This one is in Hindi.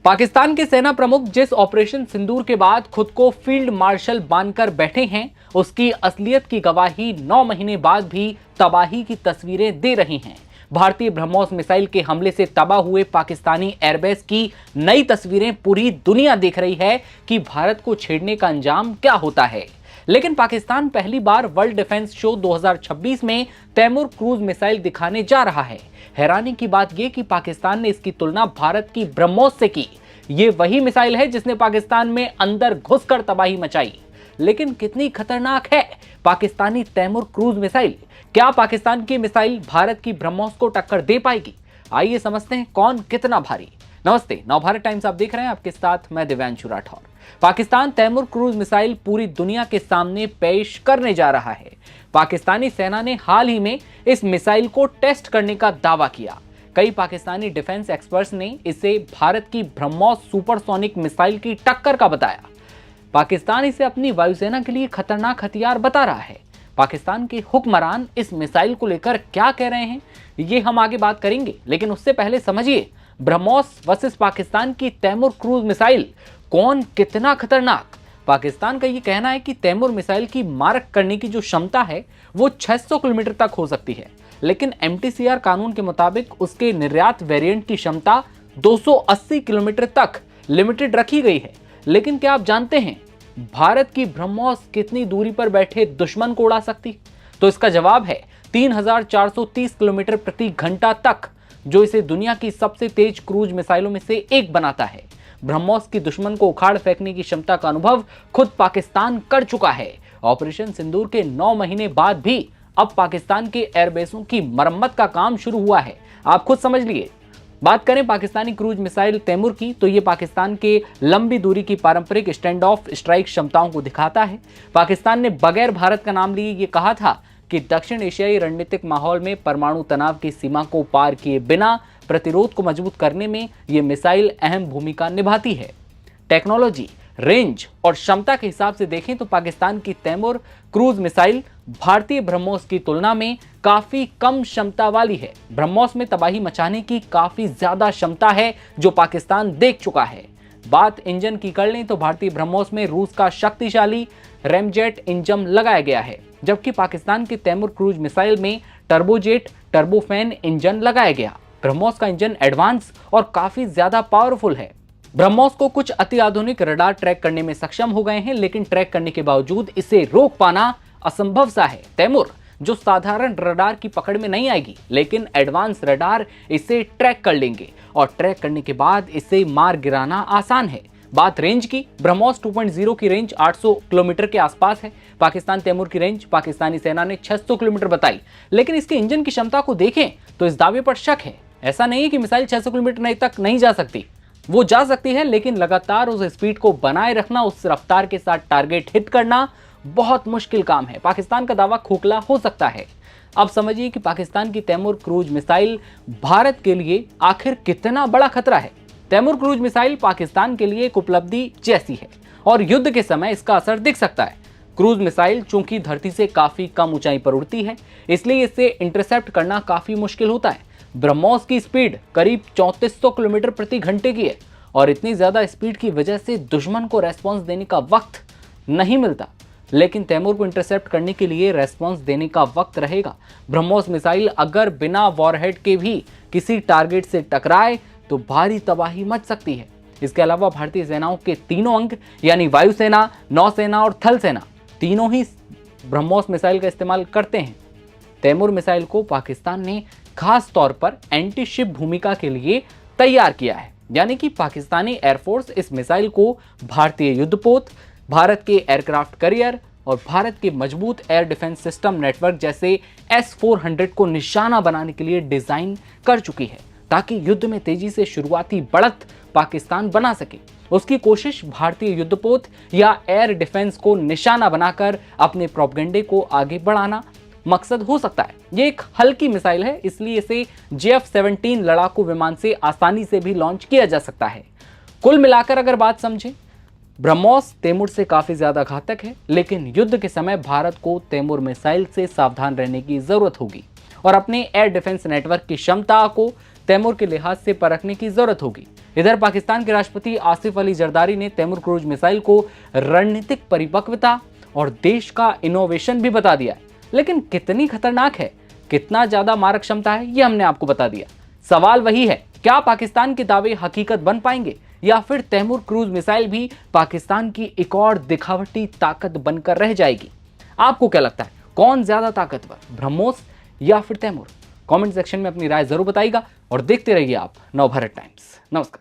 पाकिस्तान के सेना प्रमुख जिस ऑपरेशन सिंदूर के बाद खुद को फील्ड मार्शल मानकर बैठे हैं, उसकी असलियत की गवाही 9 महीने बाद भी तबाही की तस्वीरें दे रही हैं। भारतीय ब्रह्मोस मिसाइल के हमले से तबाह हुए पाकिस्तानी एयरबेस की नई तस्वीरें पूरी दुनिया देख रही है कि भारत को छेड़ने का अंजाम क्या होता है। लेकिन पाकिस्तान पहली बार वर्ल्ड डिफेंस शो 2026 में तैमूर क्रूज मिसाइल दिखाने जा रहा है। हैरानी की बात यह कि पाकिस्तान ने इसकी तुलना भारत की ब्रह्मोस से की। ये वही मिसाइल है जिसने पाकिस्तान में अंदर घुसकर तबाही मचाई। लेकिन कितनी खतरनाक है पाकिस्तानी तैमूर क्रूज मिसाइल? क्या पाकिस्तान की मिसाइल भारत की ब्रह्मोस को टक्कर दे पाएगी? आइए समझते हैं कौन कितना भारी। नमस्ते, नवभारत टाइम्स आप देख रहे हैं, आपके साथ मैं दिव्यांशु राठौर। पाकिस्तान तैमूर क्रूज मिसाइल पूरी दुनिया के सामने पेश करने जा रहा है। पाकिस्तानी सेना ने हाल ही में इस मिसाइल को टेस्ट करने का दावा किया। कई पाकिस्तानी डिफेंस एक्सपर्ट्स ने इसे भारत की ब्रह्मोस सुपरसोनिक मिसाइल की टक्कर का बताया। पाकिस्तान इसे अपनी वायुसेना के लिए खतरनाक हथियार बता रहा है। पाकिस्तान के हुक्मरान इस मिसाइल को लेकर क्या कह रहे हैं, ये हम आगे बात करेंगे। लेकिन उससे पहले समझिए ब्रह्मोस वर्सेस पाकिस्तान की तैमूर क्रूज मिसाइल कौन कितना खतरनाक। पाकिस्तान का ये कहना है कि तैमूर मिसाइल की मारक करने की जो क्षमता है वो 600 किलोमीटर तक हो सकती है, लेकिन MTCR कानून के मुताबिक उसके निर्यात वेरिएंट की क्षमता 280 किलोमीटर तक लिमिटेड रखी गई है। लेकिन क्या आप जानते हैं भारत की ब्रह्मोस कितनी दूरी पर बैठे दुश्मन को उड़ा सकती? तो इसका जवाब है 3430 किलोमीटर प्रति घंटा तक, जो इसे दुनिया की सबसे तेज क्रूज मिसाइलों में से एक बनाता है। ब्रह्मोस की दुश्मन को उखाड़ फेंकने की क्षमता का अनुभव खुद पाकिस्तान कर चुका है। ऑपरेशन सिंदूर के 9 महीने बाद भी अब पाकिस्तान के एयरबेसों की मरम्मत का काम शुरू हुआ है। आप खुद समझ लिए। बात करें पाकिस्तानी क्रूज मिसाइल तैमूर की, तो ये पाकिस्तान के लंबी दूरी की पारंपरिक स्टैंड ऑफ स्ट्राइक क्षमताओं को दिखाता है। पाकिस्तान ने बगैर भारत का नाम लिए ये कहा था कि दक्षिण एशियाई रणनीतिक माहौल में परमाणु तनाव की सीमा को पार किए बिना प्रतिरोध को मजबूत करने में यह मिसाइल अहम भूमिका निभाती है। टेक्नोलॉजी, रेंज और क्षमता के हिसाब से देखें तो पाकिस्तान की तैमूर क्रूज मिसाइल भारतीय ब्रह्मोस की तुलना में काफी कम क्षमता वाली है। ब्रह्मोस में तबाही मचाने की काफी ज्यादा क्षमता है जो पाकिस्तान देख चुका है। बात इंजन की कर लें तो भारतीय ब्रह्मोस में रूस का शक्तिशाली रैमजेट इंजन लगाया गया है, जबकि पाकिस्तान की तैमूर क्रूज मिसाइल में टर्बोजेट टर्बोफैन इंजन लगाया गया। ब्रह्मोस का इंजन एडवांस और काफी ज्यादा पावरफुल है। ब्रह्मोस को कुछ अति आधुनिक रडार ट्रैक करने में सक्षम हो गए हैं, लेकिन ट्रैक करने के बावजूद इसे रोक पाना असंभव सा है। तैमूर जो साधारण रडार की पकड़ में नहीं आएगी, लेकिन एडवांस रडार इसे ट्रैक कर लेंगे और ट्रैक करने के बाद इसे मार गिराना आसान है। बात रेंज की, ब्रह्मोस 2.0 की रेंज 800 किलोमीटर के आसपास है। पाकिस्तान तैमूर की रेंज पाकिस्तानी सेना ने 600 किलोमीटर बताई, लेकिन इसके इंजन की क्षमता को देखें तो इस दावे पर शक है। ऐसा नहीं है कि मिसाइल 600 किलोमीटर तक नहीं जा सकती, वो जा सकती है, लेकिन लगातार उस स्पीड को बनाए रखना, उस रफ्तार के साथ टारगेट हिट करना बहुत मुश्किल काम है। पाकिस्तान का दावा खोखला हो सकता है। अब समझिए कि पाकिस्तान की तैमूर क्रूज मिसाइल भारत के लिए आखिर कितना बड़ा खतरा है। तैमूर क्रूज मिसाइल पाकिस्तान के लिए एक उपलब्धि जैसी है और युद्ध के समय इसका असर दिख सकता है। क्रूज मिसाइल चूंकि धरती से काफी कम ऊंचाई पर उड़ती है, इसलिए इसे इंटरसेप्ट करना काफी मुश्किल होता है। ब्रह्मोस की स्पीड करीब 3400 किलोमीटर प्रति घंटे की है और इतनी ज्यादा स्पीड की वजह से दुश्मन को रेस्पॉन्स देने का वक्त नहीं मिलता, लेकिन तैमूर को इंटरसेप्ट करने के लिए रेस्पॉन्स देने का वक्त रहेगा। ब्रह्मोस मिसाइल अगर बिना वॉरहेड के भी किसी टारगेट से टकराए तो भारी तबाही मच सकती है। इसके अलावा भारतीय सेनाओं के तीनों अंग यानी वायुसेना, नौसेना और थल सेना तीनों ही ब्रह्मोस मिसाइल का इस्तेमाल करते हैं। तैमूर मिसाइल को पाकिस्तान ने खास तौर पर एंटी शिप भूमिका के लिए तैयार किया है, यानी कि पाकिस्तानी एयरफोर्स इस मिसाइल को भारतीय युद्धपोत, भारत के एयरक्राफ्ट करियर और भारत के मजबूत एयर डिफेंस सिस्टम नेटवर्क जैसे S-400 को निशाना बनाने के लिए डिजाइन कर चुकी है, ताकि युद्ध में तेजी से शुरुआती बढ़त पाकिस्तान बना सके। उसकी कोशिश भारतीय युद्धपोत या एयर डिफेंस को निशाना बनाकर अपने प्रोपेगेंडे को आगे बढ़ाना मकसद हो सकता है। ये एक हल्की मिसाइल है, इसलिए इसे JF-17 लड़ाकू विमान से आसानी से भी लॉन्च किया जा सकता है। कुल मिलाकर अगर बात समझें, ब्रह्मोस तैमूर से काफी ज्यादा घातक है, लेकिन युद्ध के समय भारत को तैमूर मिसाइल से सावधान रहने की जरूरत होगी और अपने एयर डिफेंस नेटवर्क की क्षमता को तैमूर के लिहाज से परखने की जरूरत होगी। इधर पाकिस्तान के राष्ट्रपति आसिफ अली जरदारी ने तैमूर क्रूज मिसाइल को रणनीतिक परिपक्वता और देश का इनोवेशन भी बता दिया है। लेकिन कितनी खतरनाक है, कितना ज्यादा मारक क्षमता है, ये हमने आपको बता दिया। सवाल वही है, क्या पाकिस्तान के दावे हकीकत बन पाएंगे या फिर तैमूर क्रूज मिसाइल भी पाकिस्तान की एक और दिखावटी ताकत बनकर रह जाएगी? आपको क्या लगता है, कौन ज्यादा ताकतवर, ब्रह्मोस या फिर तैमूर? कमेंट सेक्शन में अपनी राय जरूर बताइएगा और देखते रहिए आप नवभारत टाइम्स। नमस्कार।